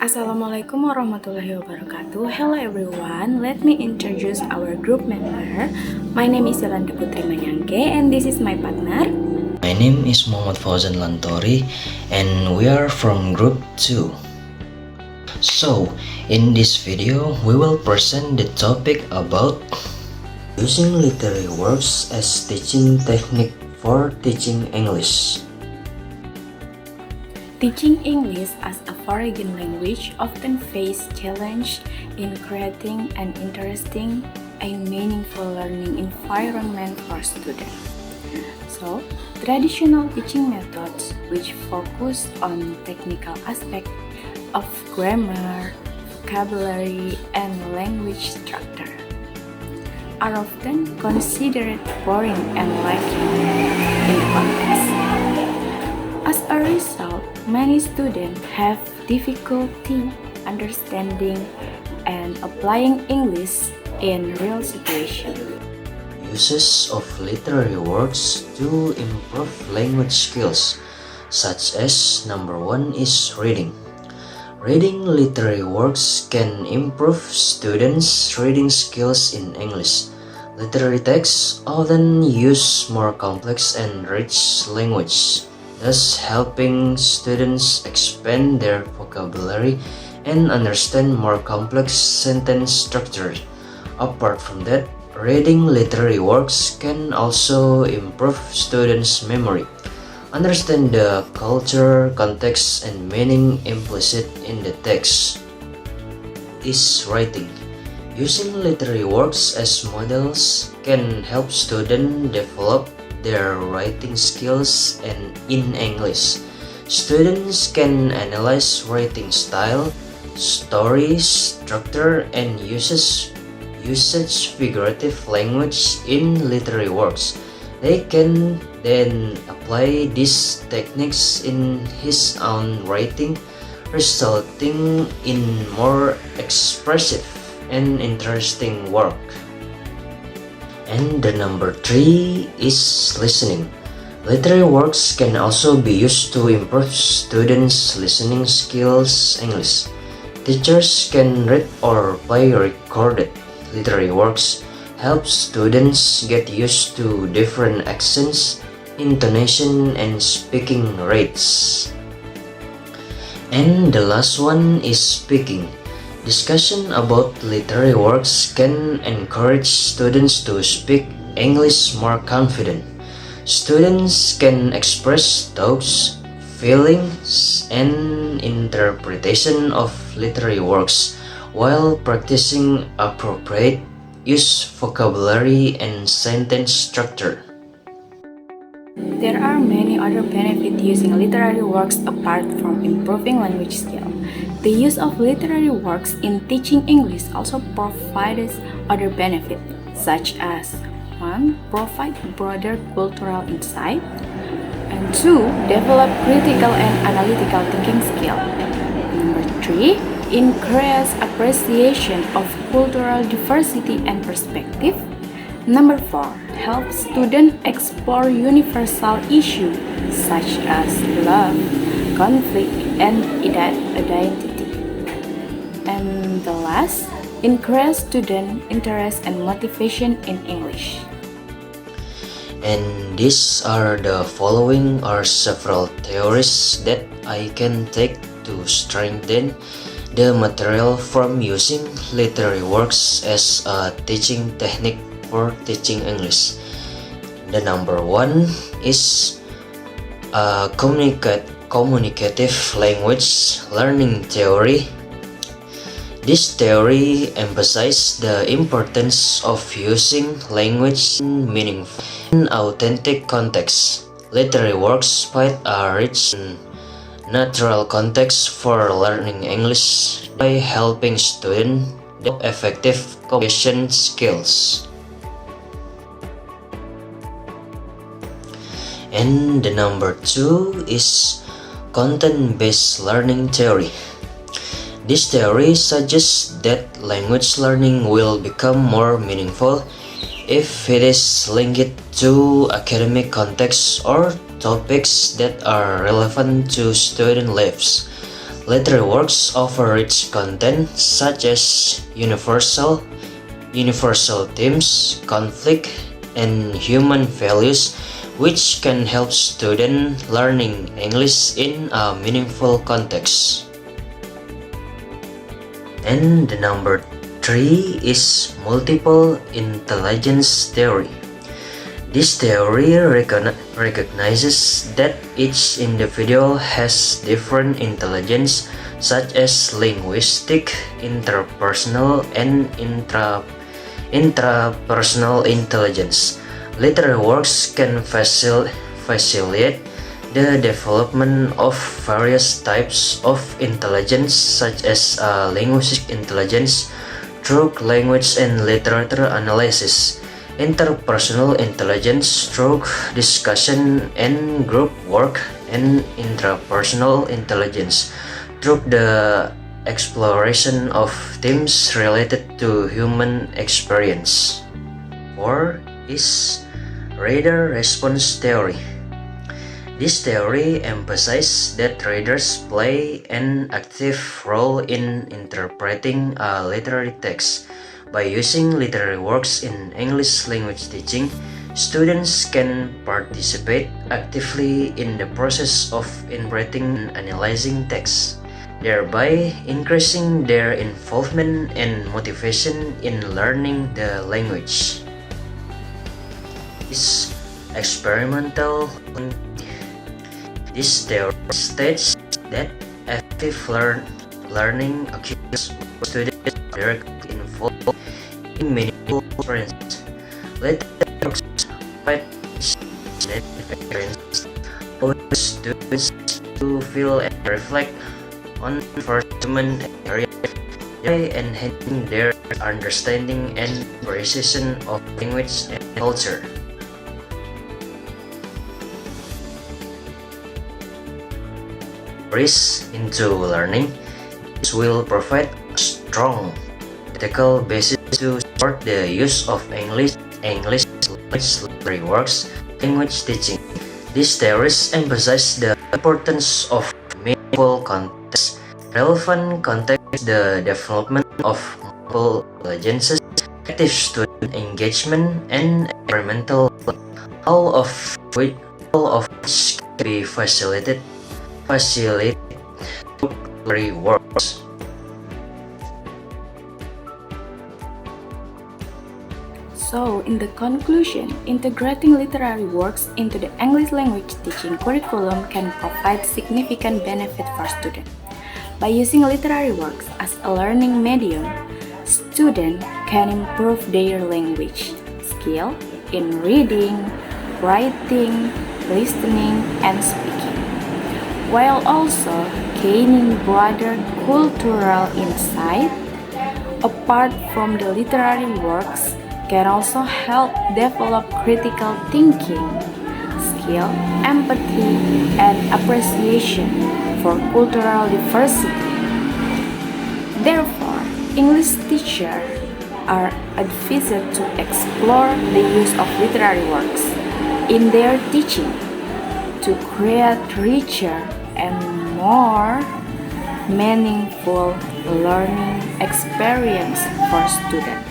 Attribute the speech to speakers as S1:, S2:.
S1: Assalamualaikum warahmatullahi wabarakatuh. Hello everyone, let me introduce our group member. My name is Yolanda Putri Manyangke and this is my partner.
S2: My name is Muhammad Fauzan Lantori and we are from group 2. So, in this video, we will present the topic about using literary works as teaching technique for teaching English.
S1: Teaching English as a foreign language often face challenge in creating an interesting and meaningful learning environment for students. So, traditional teaching methods which focus on technical aspects of grammar, vocabulary, and language structure are often considered boring and lacking in the context. As a result, many students have difficulty understanding and applying English in real situations.
S2: Uses of literary works to improve language skills, such as number 1 is reading. Reading literary works can improve students' reading skills in English. Literary texts often use more complex and rich language, thus helping students expand their vocabulary and understand more complex sentence structure. Apart from that, reading literary works can also improve students' memory, understand the culture, context, and meaning implicit in the text. Is writing. Using literary works as models can help students develop their writing skills and in English. Students can analyze writing style, story structure, and usage figurative language in literary works. They can then apply these techniques in his own writing, resulting in more expressive and interesting work. And the number 3 is listening. Literary works can also be used to improve students' listening skills in English. Teachers can read or play recorded literary works, help students get used to different accents, intonation, and speaking rates. And the last one is speaking. Discussion about literary works can encourage students to speak English more confident. Students can express thoughts, feelings, and interpretation of literary works while practicing appropriate use vocabulary and sentence structure.
S1: There are many other benefits using literary works apart from improving language skill. The use of literary works in teaching English also provides other benefits, such as 1. Provide broader cultural insight, and 2. Develop critical and analytical thinking skill. Number 3. Increase appreciation of cultural diversity and perspective. Number 4. Help students explore universal issues such as love, conflict, and identity. And the last, increase student interest and motivation in English.
S2: And these are the following are several theories that I can take to strengthen the material from using literary works as a teaching technique for teaching English. The number 1 is communicative language learning theory. This theory emphasizes the importance of using language in meaningful and authentic contexts. Literary works provide a rich and natural context for learning English by helping students develop effective communication skills. And the number 2 is content-based learning theory. This theory suggests that language learning will become more meaningful if it is linked to academic contexts or topics that are relevant to student lives. Literary works offer rich content such as universal themes, conflict, and human values, which can help students learning English in a meaningful context. And the number 3 is multiple intelligence theory. This theory recognizes that each individual has different intelligence, such as linguistic, interpersonal, and intrapersonal intelligence. Literary works can facilitate the development of various types of intelligence, such as linguistic intelligence through language and literature analysis, interpersonal intelligence through discussion and group work, and intrapersonal intelligence through the exploration of themes related to human experience. 4 is reader response theory. This theory emphasizes that readers play an active role in interpreting a literary text. By using literary works in English language teaching, students can participate actively in the process of interpreting and analyzing text, thereby increasing their involvement and motivation in learning the language. Is experimental. This theory states that active learning occurs when students are directly involved in meaningful experiences. Literary works provide experiences allow students to feel and reflect on first human experience, enhancing their understanding and appreciation of language and culture. Into learning, this will provide a strong ethical basis to support the use of English literary works language teaching. These theories emphasize the importance of meaningful context, relevant context, the development of multiple intelligences, active student engagement, and experimental learning, all of which can be facilitated through literary works.
S1: So, in the conclusion, integrating literary works into the English language teaching curriculum can provide significant benefit for students. By using literary works as a learning medium, students can improve their language skill in reading, writing, listening, and speaking, while also gaining broader cultural insight. Apart from the literary works, can also help develop critical thinking skill, empathy, and appreciation for cultural diversity. Therefore, English teachers are advised to explore the use of literary works in their teaching to create richer and more meaningful learning experience for students.